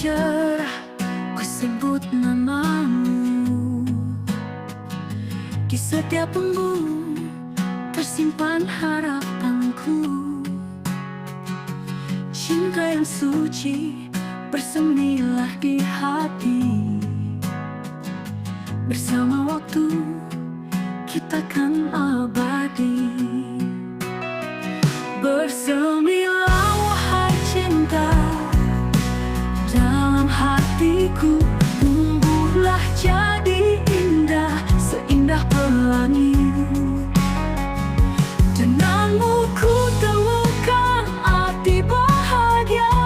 cerah, ku sebut namamu. Di setiap embun tersimpan harapanku. Cinta yang suci bersemilah di hati. Bersama waktu kita kan abadi. Bersemilah wahai cinta, dalam hatiku tumbuhlah jadi indah, seindah pelangi. Denganmu ku temukan arti bahagia.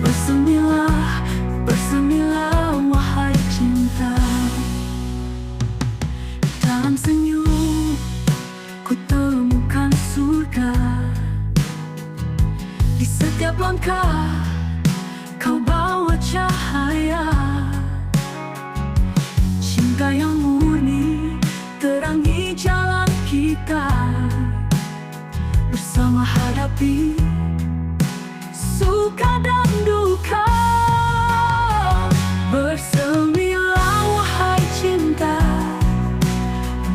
Bersemilah, bersemilah wahai cinta. Dalam senyum ku temukan surga. Di setiap langkah kau bawa cahaya. Cinta yang murni terangi jalan kita. Bersama hadapi suka dan duka. Bersemilah wahai cinta,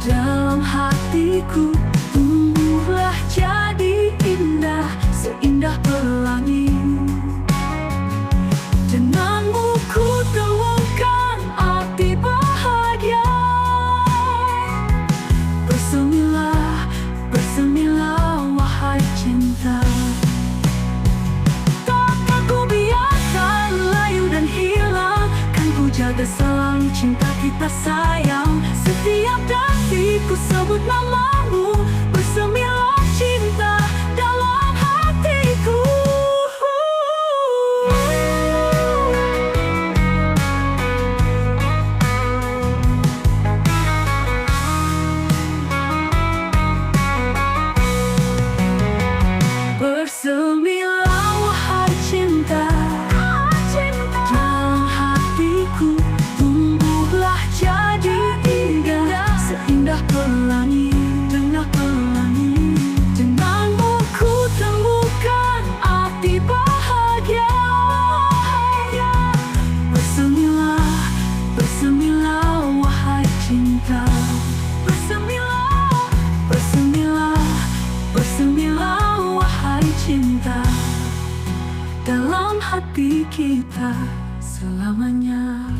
dalam hatiku tumbuhlah jadi indah, seindah pelangi. Denganmu ku temukan arti bahagia. Bersemilah, bersemilah wahai cinta. Takkan ku biarkan layu dan hilang, kan ku jaga selalu cinta kita sayang. Setiap detik ku sebut namamu. Bersemilah cinta dalam hatiku. Bersemilah wahai cinta, dalam hatiku tumbuhlah jadi indah, seindah pelangi. Dengar pelangi, denganmu ku temukan arti bahagia. Bersemilah, bersemilah wahai cinta. Bersemilah, bersemilah, bersemilah wahai cinta. Dalam hati kita selamanya.